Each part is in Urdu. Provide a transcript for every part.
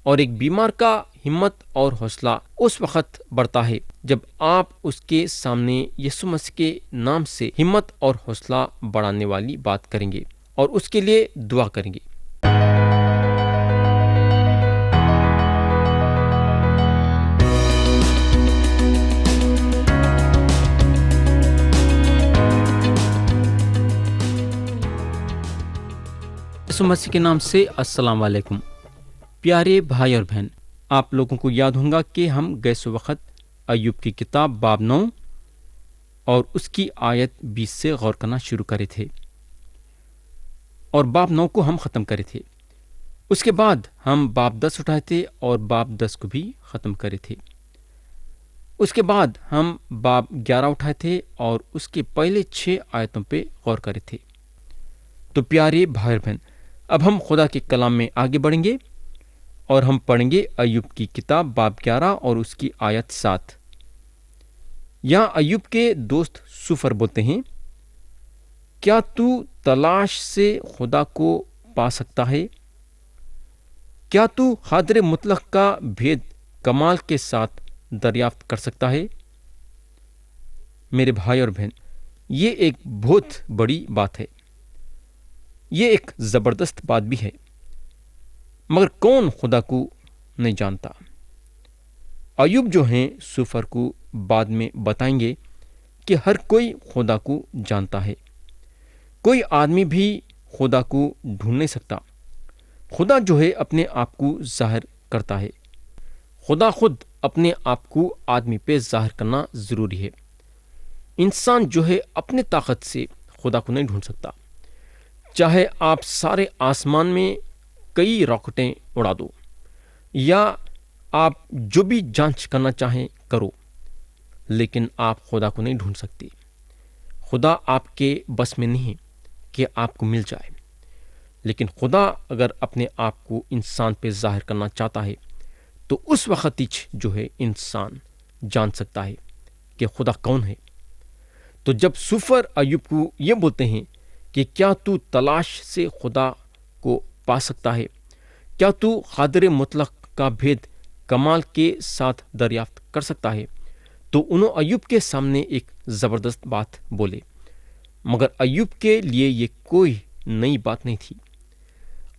اور ایک بیمار کا ہمت اور حوصلہ اس وقت بڑھتا ہے جب آپ اس کے سامنے یسوع مسیح کے نام سے ہمت اور حوصلہ بڑھانے والی بات کریں گے اور اس کے لیے دعا کریں گے۔ یسوع مسیح کے نام سے السلام علیکم۔ پیارے بھائی اور بہن، آپ لوگوں کو یاد ہوگا کہ ہم گئے وقت ایوب کی کتاب باب 9 اور اس کی آیت 20 سے غور کرنا شروع کرے تھے اور باب 9 کو ہم ختم کرے تھے۔ اس کے بعد ہم باب 10 اٹھائے تھے اور باب 10 کو بھی ختم کرے تھے۔ اس کے بعد ہم باب 11 اٹھائے تھے اور اس کے پہلے 6 آیتوں پہ غور کرے تھے۔ تو پیارے بھائی اور بہن، اب ہم خدا کے کلام میں آگے بڑھیں گے اور ہم پڑھیں گے ایوب کی کتاب باب 11 اور اس کی آیت 7۔ یہاں ایوب کے دوست سوفر بولتے ہیں، کیا تو تلاش سے خدا کو پا سکتا ہے؟ کیا تو قادر مطلق کا بھید کمال کے ساتھ دریافت کر سکتا ہے؟ میرے بھائی اور بہن، یہ ایک بہت بڑی بات ہے، یہ ایک زبردست بات بھی ہے، مگر کون خدا کو نہیں جانتا؟ ایوب جو ہیں سوفر کو بعد میں بتائیں گے کہ ہر کوئی خدا کو جانتا ہے، کوئی آدمی بھی خدا کو ڈھونڈ نہیں سکتا۔ خدا جو ہے اپنے آپ کو ظاہر کرتا ہے، خدا خود اپنے آپ کو آدمی پہ ظاہر کرنا ضروری ہے۔ انسان جو ہے اپنے طاقت سے خدا کو نہیں ڈھونڈ سکتا، چاہے آپ سارے آسمان میں کئی راکٹیں اڑا دو یا آپ جو بھی جانچ کرنا چاہیں کرو، لیکن آپ خدا کو نہیں ڈھونڈ سکتے۔ خدا آپ کے بس میں نہیں کہ آپ کو مل جائے، لیکن خدا اگر اپنے آپ کو انسان پہ ظاہر کرنا چاہتا ہے تو اس وقت جو ہے انسان جان سکتا ہے کہ خدا کون ہے۔ تو جب سوفر ایوب کو یہ بولتے ہیں کہ کیا تو تلاش سے خدا کو پا سکتا ہے، کیا تو قادر مطلق کا بھید کمال کے ساتھ دریافت کر سکتا ہے، تو انہوں ایوب کے سامنے ایک زبردست بات بولے، مگر ایوب کے لیے یہ کوئی نئی بات نہیں تھی۔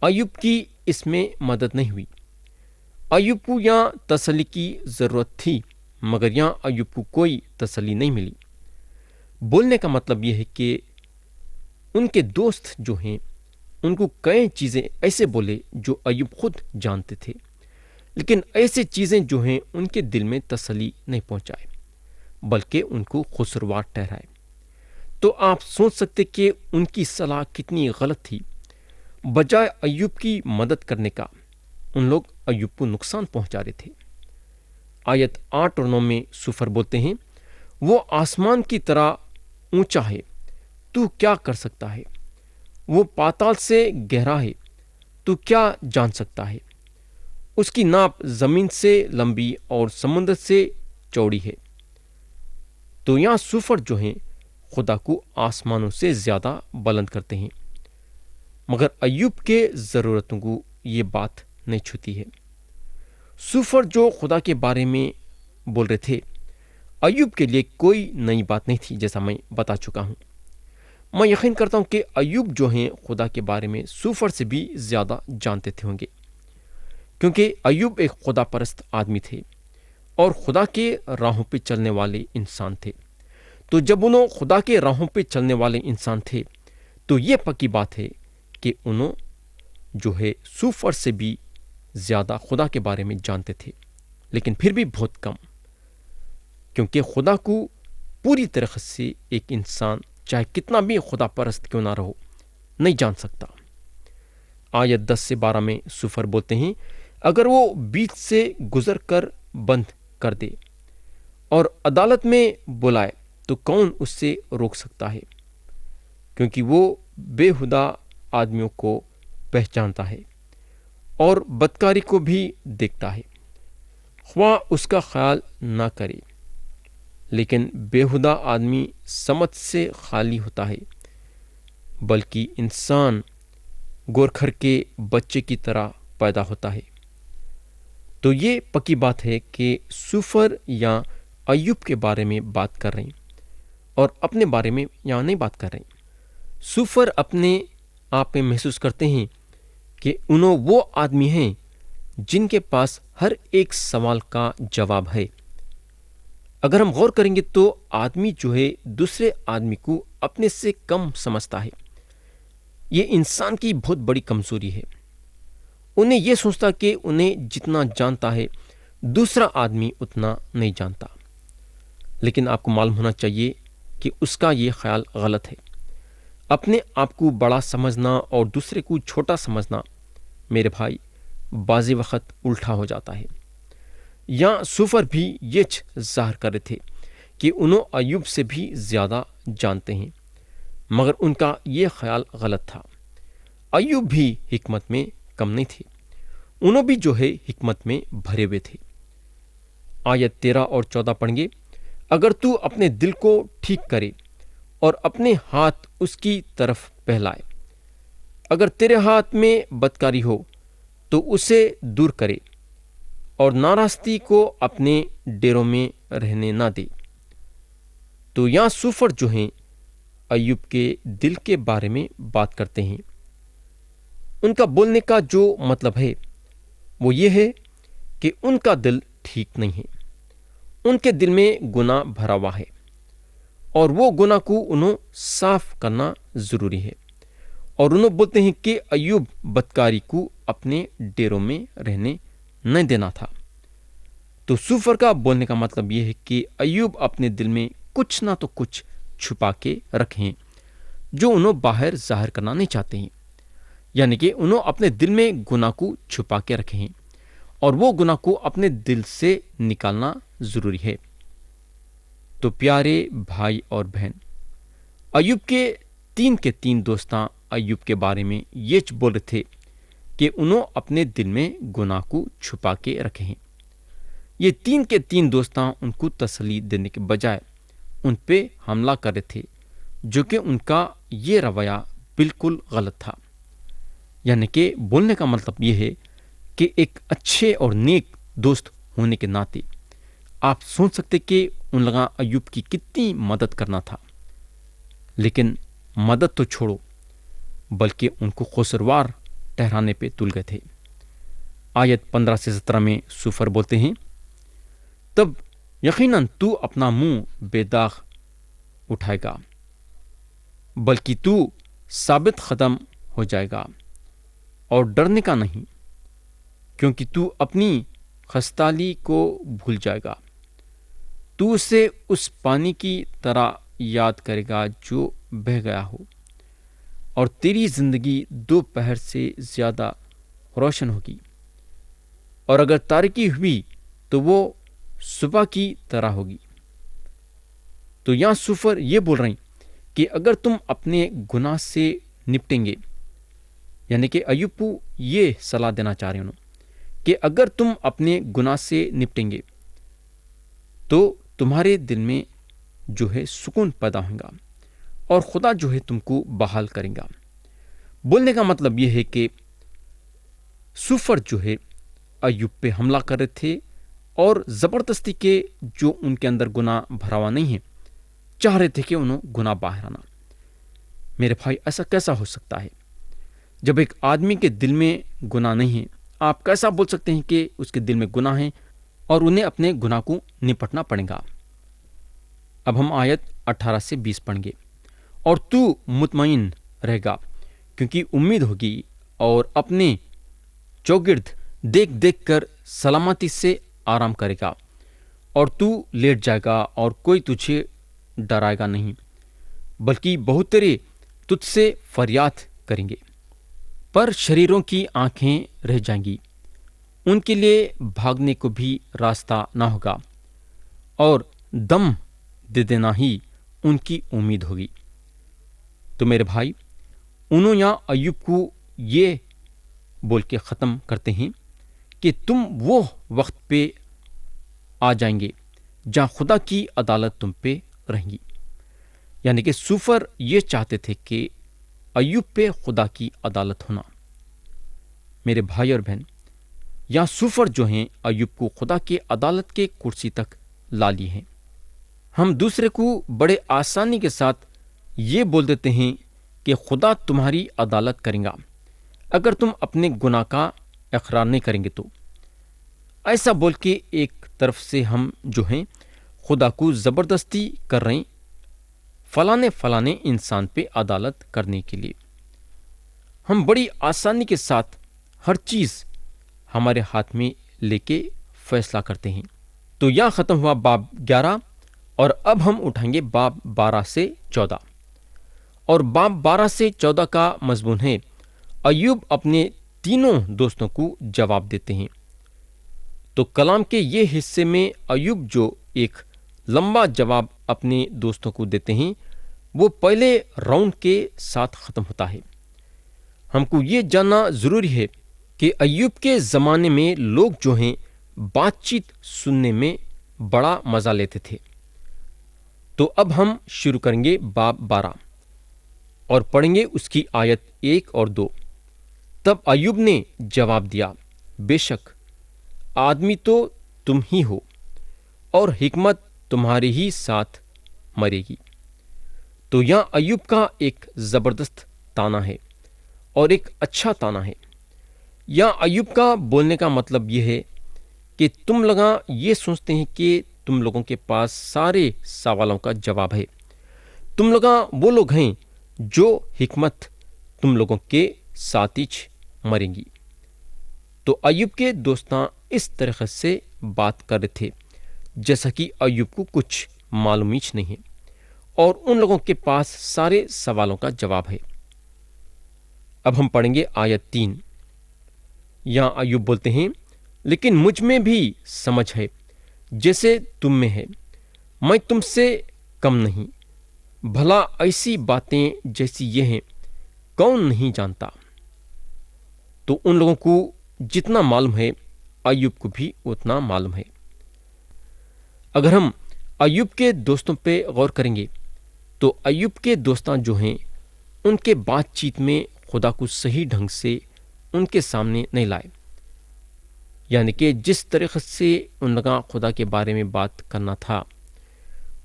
ایوب کی اس میں مدد نہیں ہوئی۔ ایوب کو یہاں تسلی کی ضرورت تھی، مگر یہاں ایوب کو کوئی تسلی نہیں ملی۔ بولنے کا مطلب یہ ہے کہ ان کے دوست جو ہیں ان کو کئی چیزیں ایسے بولے جو ایوب خود جانتے تھے، لیکن ایسے چیزیں جو ہیں ان کے دل میں تسلی نہیں پہنچائے بلکہ ان کو قصوروار ٹھہرائے۔ تو آپ سوچ سکتے کہ ان کی صلاح کتنی غلط تھی۔ بجائے ایوب کی مدد کرنے کا ان لوگ ایوب کو نقصان پہنچا رہے تھے۔ آیت 8 اور 9 میں سوفر بولتے ہیں، وہ آسمان کی طرح اونچا ہے، تو کیا کر سکتا ہے؟ وہ پاتال سے گہرا ہے، تو کیا جان سکتا ہے؟ اس کی ناپ زمین سے لمبی اور سمندر سے چوڑی ہے۔ تو یہاں سوفر جو ہیں خدا کو آسمانوں سے زیادہ بلند کرتے ہیں، مگر ایوب کے ضرورتوں کو یہ بات نہیں چھوتی ہے۔ سوفر جو خدا کے بارے میں بول رہے تھے، ایوب کے لیے کوئی نئی بات نہیں تھی، جیسا میں بتا چکا ہوں۔ میں یقین کرتا ہوں کہ ایوب جو ہیں خدا کے بارے میں سوفر سے بھی زیادہ جانتے تھے ہوں گے، کیونکہ ایوب ایک خدا پرست آدمی تھے اور خدا کے راہوں پہ چلنے والے انسان تھے۔ تو جب انہوں خدا کے راہوں پہ چلنے والے انسان تھے تو یہ پکی بات ہے کہ انہوں جو ہے سوفر سے بھی زیادہ خدا کے بارے میں جانتے تھے، لیکن پھر بھی بہت کم، کیونکہ خدا کو پوری طرح سے ایک انسان چاہے کتنا بھی خدا پرست کیوں نہ رہو نہیں جان سکتا۔ آیت 10 سے 12 میں سوفر بولتے ہیں، اگر وہ بیچ سے گزر کر بند کر دے اور عدالت میں بلائے تو کون اس سے روک سکتا ہے؟ کیونکہ وہ بے ہدا آدمیوں کو پہچانتا ہے اور بدکاری کو بھی دیکھتا ہے، خواہ اس کا خیال نہ کرے۔ لیکن بے ہدا آدمی سمجھ سے خالی ہوتا ہے، بلکہ انسان گورکھر کے بچے کی طرح پیدا ہوتا ہے۔ تو یہ پکی بات ہے کہ سفر یا ایوب کے بارے میں بات کر رہے ہیں اور اپنے بارے میں یہاں نہیں بات کر رہے ہیں۔ سفر اپنے آپ میں محسوس کرتے ہیں کہ انہوں وہ آدمی ہیں جن کے پاس ہر ایک سوال کا جواب ہے۔ اگر ہم غور کریں گے تو آدمی جو ہے دوسرے آدمی کو اپنے سے کم سمجھتا ہے۔ یہ انسان کی بہت بڑی کمزوری ہے۔ انہیں یہ سوچتا کہ انہیں جتنا جانتا ہے دوسرا آدمی اتنا نہیں جانتا، لیکن آپ کو معلوم ہونا چاہیے کہ اس کا یہ خیال غلط ہے۔ اپنے آپ کو بڑا سمجھنا اور دوسرے کو چھوٹا سمجھنا میرے بھائی بعض وقت الٹا ہو جاتا ہے۔ یہاں سفر بھی یہ ظاہر کر رہے تھے کہ انہوں ایوب سے بھی زیادہ جانتے ہیں، مگر ان کا یہ خیال غلط تھا۔ ایوب بھی حکمت میں کم نہیں تھے، انہوں بھی جو ہے حکمت میں بھرے ہوئے تھے۔ آیت 13 اور 14 پڑھیں گے۔ اگر تو اپنے دل کو ٹھیک کرے اور اپنے ہاتھ اس کی طرف پھیلائے، اگر تیرے ہاتھ میں بدکاری ہو تو اسے دور کرے اور ناراستی کو اپنے ڈیروں میں رہنے نہ دے۔ تو یہاں سفر جو ہیں ایوب کے دل کے بارے میں بات کرتے ہیں۔ ان کا بولنے کا جو مطلب ہے وہ یہ ہے کہ ان کا دل ٹھیک نہیں ہے، ان کے دل میں گناہ بھرا ہوا ہے اور وہ گناہ کو انہوں صاف کرنا ضروری ہے، اور انہوں بولتے ہیں کہ ایوب بدکاری کو اپنے ڈیروں میں رہنے نہیں دینا تھا۔ تو سفر کا بولنے کا مطلب یہ ہے کہ ایوب اپنے دل میں کچھ نہ تو کچھ چھپا کے رکھیں جو انہوں باہر ظاہر کرنا نہیں چاہتے ہیں، یعنی کہ انہوں اپنے دل میں گناہ کو چھپا کے رکھے ہیں اور وہ گناہ کو اپنے دل سے نکالنا ضروری ہے۔ تو پیارے بھائی اور بہن، ایوب کے تین دوستاں ایوب کے بارے میں یہ بول رہے تھے کہ انہوں اپنے دل میں گناہ کو چھپا کے رکھے ہیں۔ یہ تین دوستاں ان کو تسلی دینے کے بجائے ان پہ حملہ کر رہے تھے، جو کہ ان کا یہ رویہ بالکل غلط تھا۔ یعنی کہ بولنے کا مطلب یہ ہے کہ ایک اچھے اور نیک دوست ہونے کے ناطے آپ سوچ سکتے کہ ان لوگاں ایوب کی کتنی مدد کرنا تھا، لیکن مدد تو چھوڑو بلکہ ان کو قصوروار ٹھہرانے پہ تل گئے تھے۔ آیت 15 سے 17 میں سفر بولتے ہیں، تب یقیناً تو اپنا منہ بے داغ اٹھائے گا، بلکہ تو ثابت قدم ہو جائے گا اور ڈرنے کا نہیں، کیونکہ تو اپنی خستالی کو بھول جائے گا۔ تو اسے اس پانی کی طرح یاد کرے گا جو بہہ گیا ہو، اور تیری زندگی دوپہر سے زیادہ روشن ہوگی، اور اگر تاریکی ہوئی تو وہ صبح کی طرح ہوگی۔ تو یہاں سفر یہ بول رہے ہیں کہ اگر تم اپنے گناہ سے نپٹیں گے، یعنی کہ ایوب کو یہ صلاح دینا چاہ رہے ہیں کہ اگر تم اپنے گناہ سے نپٹیں گے تو تمہارے دل میں جو ہے سکون پیدا ہوگا اور خدا جو ہے تم کو بحال کرے گا۔ بولنے کا مطلب یہ ہے کہ سفر جو ہے ایوب پہ حملہ کر رہے تھے اور زبردستی کے جو ان کے اندر گناہ بھرا ہوا نہیں ہے چاہ رہے تھے کہ انہوں گناہ باہر آنا۔ میرے بھائی، ایسا کیسا ہو سکتا ہے جب ایک آدمی کے دل میں گناہ نہیں ہے؟ آپ کیسا بول سکتے ہیں کہ اس کے دل میں گناہ ہیں اور انہیں اپنے گناہ کو نپٹنا پڑے گا؟ اب ہم آیت 18 سے 20 پڑھیں گے۔ اور تو مطمئن رہے گا کیونکہ امید ہوگی، اور اپنے چوگرد دیکھ دیکھ کر سلامتی سے آرام کرے گا، اور تو لیٹ جائے گا اور کوئی تجھے ڈرائے گا نہیں، بلکہ بہت تیرے تجھ سے فریاد کریں گے۔ پر شریروں کی آنکھیں رہ جائیں گی، ان کے لیے بھاگنے کو بھی راستہ نہ ہوگا، اور دم دے دینا ہی ان کی امید ہوگی۔ تو میرے بھائی، انہوں یہاں ایوب کو یہ بول کے ختم کرتے ہیں کہ تم وہ وقت پہ آ جائیں گے جہاں خدا کی عدالت تم پہ رہیں گی۔ یعنی کہ سفر یہ چاہتے تھے کہ ایوب پہ خدا کی عدالت ہونا۔ میرے بھائی اور بہن، یا سوفر جو ہیں ایوب کو خدا کے عدالت کے کرسی تک لا لی ہیں۔ ہم دوسرے کو بڑے آسانی کے ساتھ یہ بول دیتے ہیں کہ خدا تمہاری عدالت کرے گا اگر تم اپنے گناہ کا اقرار نہیں کریں گے تو۔ ایسا بول کے ایک طرف سے ہم جو ہیں خدا کو زبردستی کر رہے ہیں فلانے انسان پہ عدالت کرنے کے لیے۔ ہم بڑی آسانی کے ساتھ ہر چیز ہمارے ہاتھ میں لے کے فیصلہ کرتے ہیں۔ تو یہاں ختم ہوا باب 11 اور اب ہم اٹھائیں گے باب 12 سے 14 اور باب 12 سے 14 کا مضمون ہے ایوب اپنے تینوں دوستوں کو جواب دیتے ہیں۔ تو کلام کے یہ حصے میں ایوب جو ایک لمبا جواب اپنے دوستوں کو دیتے ہیں وہ پہلے راؤنڈ کے ساتھ ختم ہوتا ہے۔ ہم کو یہ جاننا ضروری ہے کہ ایوب کے زمانے میں لوگ جو ہیں بات چیت سننے میں بڑا مزہ لیتے تھے۔ تو اب ہم شروع کریں گے باب 12 اور پڑھیں گے اس کی آیت 1 اور 2۔ تب ایوب نے جواب دیا، بے شک آدمی تو تم ہی ہو اور حکمت تمہارے ہی ساتھ مرے گی۔ تو یہاں ایوب کا ایک زبردست تانا ہے اور ایک اچھا تانا ہے۔ یہاں ایوب کا بولنے کا مطلب یہ ہے کہ تم لوگ یہ سوچتے ہیں کہ تم لوگوں کے پاس سارے سوالوں کا جواب ہے۔ تم لوگ وہ لوگ ہیں جو حکمت تم لوگوں کے ساتھ مریں گی۔ تو ایوب کے دوستاں اس طریقے سے بات کر رہے تھے جیسا کہ ایوب کو کچھ معلوم ہی نہیں ہے اور ان لوگوں کے پاس سارے سوالوں کا جواب ہے۔ اب ہم پڑھیں گے آیت 3۔ یہاں ایوب بولتے ہیں، لیکن مجھ میں بھی سمجھ ہے جیسے تم میں ہے، میں تم سے کم نہیں، بھلا ایسی باتیں جیسی یہ ہیں کون نہیں جانتا۔ تو ان لوگوں کو جتنا معلوم ہے ایوب کو بھی اتنا معلوم ہے۔ اگر ہم ایوب کے دوستوں پہ غور کریں گے تو ایوب کے دوستاں جو ہیں ان کے بات چیت میں خدا کو صحیح ڈھنگ سے ان کے سامنے نہیں لائے، یعنی کہ جس طریقے سے ان لوگاں خدا کے بارے میں بات کرنا تھا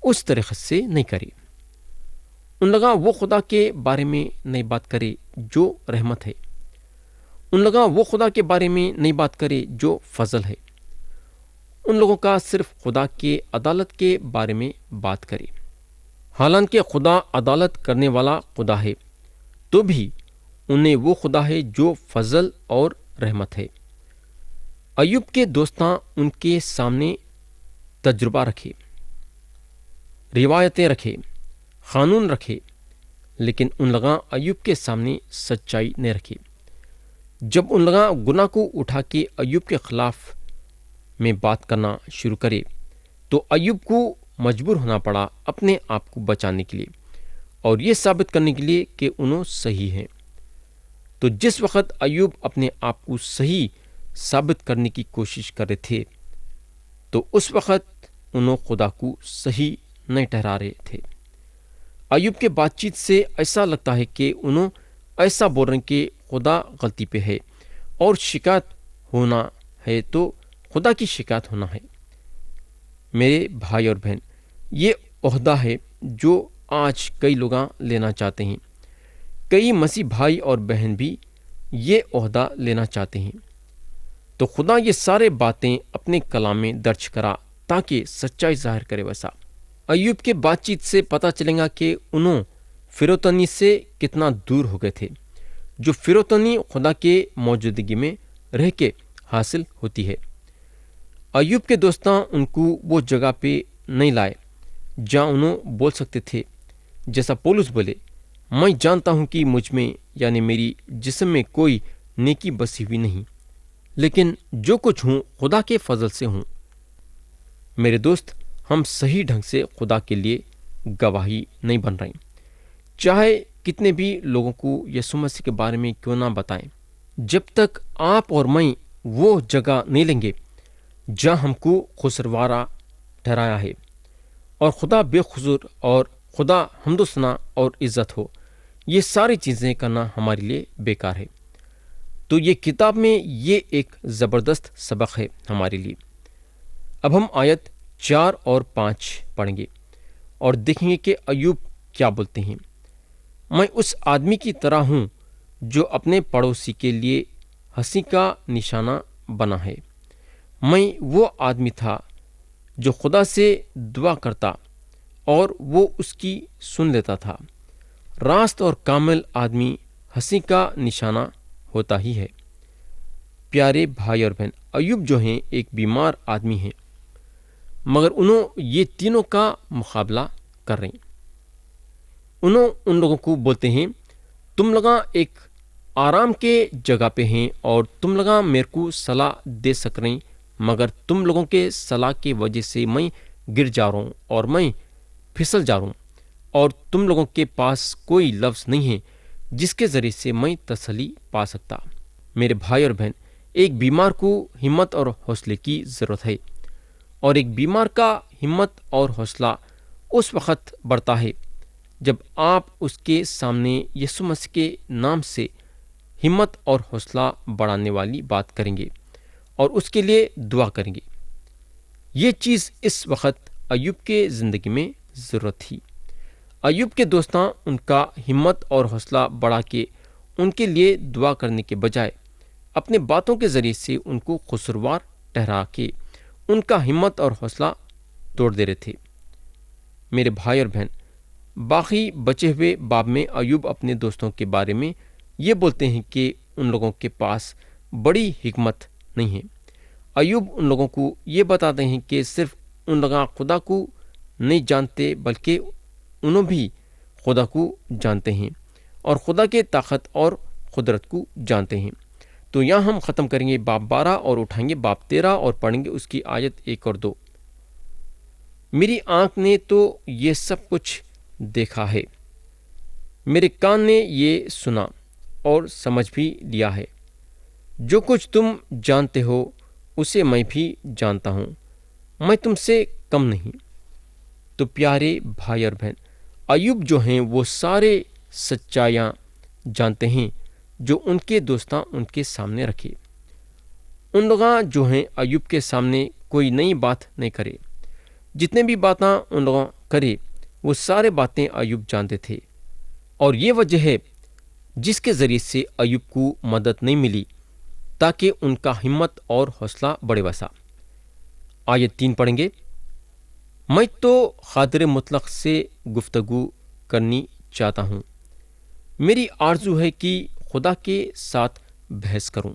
اس طریقے سے نہیں کرے۔ ان لوگاں وہ خدا کے بارے میں نہیں بات کرے جو رحمت ہے، ان لوگاں وہ خدا کے بارے میں نہیں بات کرے جو فضل ہے، ان لوگوں کا صرف خدا کے عدالت کے بارے میں بات کرے۔ حالانکہ خدا عدالت کرنے والا خدا ہے تو بھی انہیں وہ خدا ہے جو فضل اور رحمت ہے۔ ایوب کے دوستاں ان کے سامنے تجربہ رکھے، روایتیں رکھے، قانون رکھے، لیکن ان لوگاں ایوب کے سامنے سچائی نہیں رکھی۔ جب ان لوگاں گناہ کو اٹھا کے ایوب کے خلاف میں بات کرنا شروع کرے تو ایوب کو مجبور ہونا پڑا اپنے آپ کو بچانے کے لیے اور یہ ثابت کرنے کے لیے کہ انہوں صحیح ہیں۔ تو جس وقت ایوب اپنے آپ کو صحیح ثابت کرنے کی کوشش کر رہے تھے تو اس وقت انہوں خدا کو صحیح نہیں ٹھہرا رہے تھے۔ ایوب کے بات چیت سے ایسا لگتا ہے کہ انہوں ایسا بول رہے ہیں کہ خدا غلطی پہ ہے اور شکایت ہونا ہے تو خدا کی شکایت ہونا ہے۔ میرے بھائی اور بہن، یہ عہدہ ہے جو آج کئی لوگ لینا چاہتے ہیں، کئی مسیح بھائی اور بہن بھی یہ عہدہ لینا چاہتے ہیں۔ تو خدا یہ سارے باتیں اپنے کلام میں درج کرا تاکہ سچائی ظاہر کرے۔ ویسا ایوب کے بات چیت سے پتہ چلے گا کہ انہوں فروتنی سے کتنا دور ہو گئے تھے، جو فروتنی خدا کے موجودگی میں رہ کے حاصل ہوتی ہے۔ ایوب کے دوستاں ان کو وہ جگہ پہ نہیں لائے جہاں انہوں بول سکتے تھے، جیسا پولس بولے، میں جانتا ہوں کہ مجھ میں یعنی میری جسم میں کوئی نیکی بسی ہوئی نہیں، لیکن جو کچھ ہوں خدا کے فضل سے ہوں۔ میرے دوست، ہم صحیح ڈھنگ سے خدا کے لیے گواہی نہیں بن رہے، چاہے کتنے بھی لوگوں کو یسوع مسیح کے بارے میں کیوں نہ بتائیں، جب تک آپ اور میں وہ جگہ نہیں لیں گے جہاں ہم کو قصوروارہ ٹھہرایا ہے اور خدا بے قصور اور خدا حمد و ثنا اور عزت ہو، یہ ساری چیزیں کرنا ہمارے لیے بیکار ہے۔ تو یہ کتاب میں یہ ایک زبردست سبق ہے ہمارے لیے۔ اب ہم آیت 4 اور 5 پڑھیں گے اور دیکھیں گے کہ ایوب کیا بولتے ہیں۔ میں اس آدمی کی طرح ہوں جو اپنے پڑوسی کے لیے ہنسی کا نشانہ بنا ہے۔ میں وہ آدمی تھا جو خدا سے دعا کرتا اور وہ اس کی سن لیتا تھا۔ راست اور کامل آدمی ہنسی کا نشانہ ہوتا ہی ہے۔ پیارے بھائی اور بہن، ایوب جو ہیں ایک بیمار آدمی ہیں، مگر انہوں یہ تینوں کا مقابلہ کر رہے ہیں۔ انہوں ان لوگوں کو بولتے ہیں تم لوگاں ایک آرام کے جگہ پہ ہیں اور تم لوگاں میرے کو صلاح دے سک رہے ہیں، مگر تم لوگوں کے صلاح کی وجہ سے میں گر جا رہا ہوں اور میں پھسل جا رہا ہوں، اور تم لوگوں کے پاس کوئی لفظ نہیں ہے جس کے ذریعے سے میں تسلی پا سکتا۔ میرے بھائی اور بہن، ایک بیمار کو ہمت اور حوصلے کی ضرورت ہے، اور ایک بیمار کا ہمت اور حوصلہ اس وقت بڑھتا ہے جب آپ اس کے سامنے یسوع مسیح کے نام سے ہمت اور حوصلہ بڑھانے والی بات کریں گے اور اس کے لیے دعا کریں گے۔ یہ چیز اس وقت ایوب کے زندگی میں ضرورت تھی۔ ایوب کے دوستاں ان کا ہمت اور حوصلہ بڑھا کے ان کے لیے دعا کرنے کے بجائے اپنے باتوں کے ذریعے سے ان کو قصوروار ٹھہرا کے ان کا ہمت اور حوصلہ توڑ دے رہے تھے۔ میرے بھائی اور بہن، باقی بچے ہوئے باب میں ایوب اپنے دوستوں کے بارے میں یہ بولتے ہیں کہ ان لوگوں کے پاس بڑی حکمت نہیں ہے۔ ایوب ان لوگوں کو یہ بتاتے ہیں کہ صرف ان لوگ خدا کو نہیں جانتے بلکہ انہوں بھی خدا کو جانتے ہیں اور خدا کے طاقت اور قدرت کو جانتے ہیں۔ تو یہاں ہم ختم کریں گے باب 12 اور اٹھائیں گے باب 13 اور پڑھیں گے اس کی آیت 1 اور 2۔ میری آنکھ نے تو یہ سب کچھ دیکھا ہے، میرے کان نے یہ سنا اور سمجھ بھی لیا ہے۔ جو کچھ تم جانتے ہو اسے میں بھی جانتا ہوں، میں تم سے کم نہیں۔ تو پیارے بھائی اور بہن، ایوب جو ہیں وہ سارے سچائیاں جانتے ہیں جو ان کے دوستاں ان کے سامنے رکھے۔ ان لوگاں جو ہیں ایوب کے سامنے کوئی نئی بات نہیں کرے، جتنے بھی باتاں ان لوگاں کرے وہ سارے باتیں ایوب جانتے تھے، اور یہ وجہ ہے جس کے ذریعے سے ایوب کو مدد نہیں ملی تاکہ ان کا ہمت اور حوصلہ بڑھے وسا۔ آیت 3 پڑھیں گے۔ میں تو قادر مطلق سے گفتگو کرنی چاہتا ہوں، میری آرزو ہے کہ خدا کے ساتھ بحث کروں۔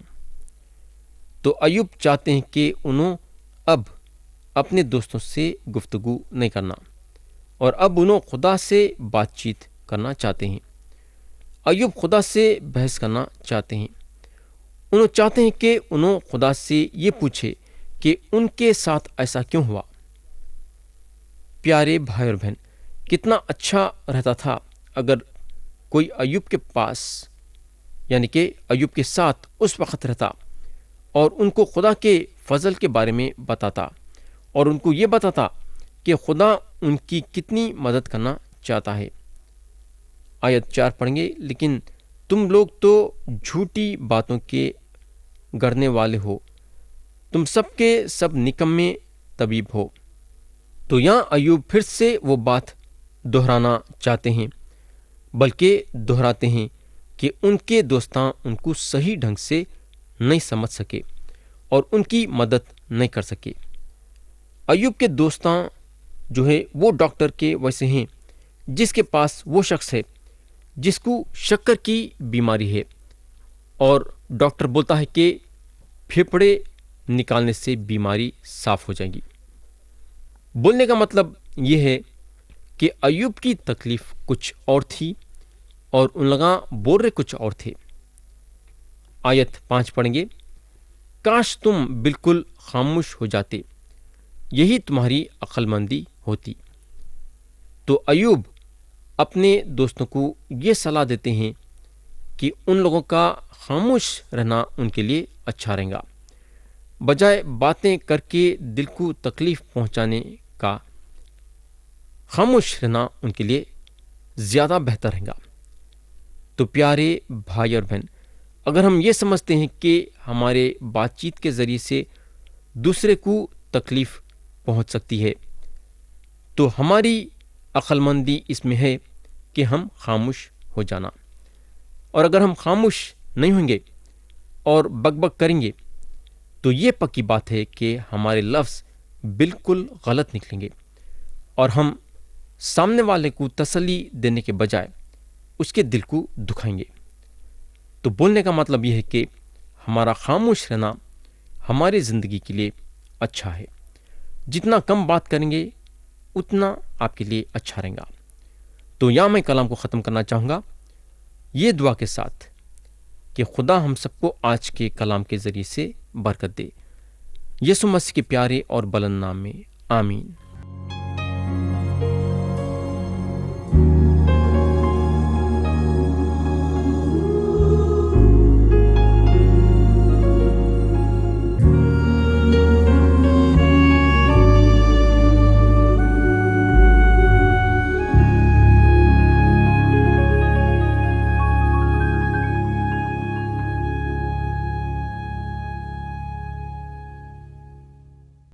تو ایوب چاہتے ہیں کہ انہوں اب اپنے دوستوں سے گفتگو نہیں کرنا، اور اب انہوں خدا سے بات چیت کرنا چاہتے ہیں۔ ایوب خدا سے بحث کرنا چاہتے ہیں۔ انہوں چاہتے ہیں کہ انہوں خدا سے یہ پوچھے کہ ان کے ساتھ ایسا کیوں ہوا۔ پیارے بھائی اور بہن، کتنا اچھا رہتا تھا اگر کوئی ایوب کے پاس یعنی کہ ایوب کے ساتھ اس وقت رہتا اور ان کو خدا کے فضل کے بارے میں بتاتا اور ان کو یہ بتاتا کہ خدا ان کی کتنی مدد کرنا چاہتا ہے۔ آیت 4 پڑھیں گے۔ لیکن تم لوگ تو جھوٹی باتوں کے گڑنے والے ہو، تم سب کے سب نکمے طبیب ہو۔ تو یہاں ایوب پھر سے وہ بات دہرانا چاہتے ہیں، بلکہ دہراتے ہیں کہ ان کے دوستاں ان کو صحیح ڈھنگ سے نہیں سمجھ سکے اور ان کی مدد نہیں کر سکے۔ ایوب کے دوستاں جو ہے وہ ڈاکٹر کے ویسے ہیں جس کے پاس وہ شخص ہے جس کو شکر کی بیماری ہے، اور ڈاکٹر بولتا ہے کہ پھیپھڑے نکالنے سے بیماری صاف ہو جائے گی۔ بولنے کا مطلب یہ ہے کہ ایوب کی تکلیف کچھ اور تھی اور ان لوگاں بول رہے کچھ اور تھے۔ آیت 5 پڑھیں گے۔ کاش تم بالکل خاموش ہو جاتے، یہی تمہاری عقل مندی ہوتی۔ تو ایوب اپنے دوستوں کو یہ صلاح دیتے ہیں کہ ان لوگوں کا خاموش رہنا ان کے لیے اچھا رہے گا، بجائے باتیں کر کے دل کو تکلیف پہنچانے کا خاموش رہنا ان کے لیے زیادہ بہتر رہے گا۔ تو پیارے بھائی اور بہن، اگر ہم یہ سمجھتے ہیں کہ ہمارے بات چیت کے ذریعے سے دوسرے کو تکلیف پہنچ سکتی ہے تو ہماری عقل مندی اس میں ہے کہ ہم خاموش ہو جانا. اور اگر ہم خاموش نہیں ہوں گے اور بک بک کریں گے تو یہ پکی بات ہے کہ ہمارے لفظ بالکل غلط نکلیں گے اور ہم سامنے والے کو تسلی دینے کے بجائے اس کے دل کو دکھائیں گے. تو بولنے کا مطلب یہ ہے کہ ہمارا خاموش رہنا ہماری زندگی کے لیے اچھا ہے. جتنا کم بات کریں گے اتنا آپ کے لیے اچھا رہے گا. تو یہاں میں کلام کو ختم کرنا چاہوں گا یہ دعا کے ساتھ کہ خدا ہم سب کو آج کے کلام کے ذریعے سے برکت دے. یسوع مسیح کے پیارے اور بلند نام میں آمین.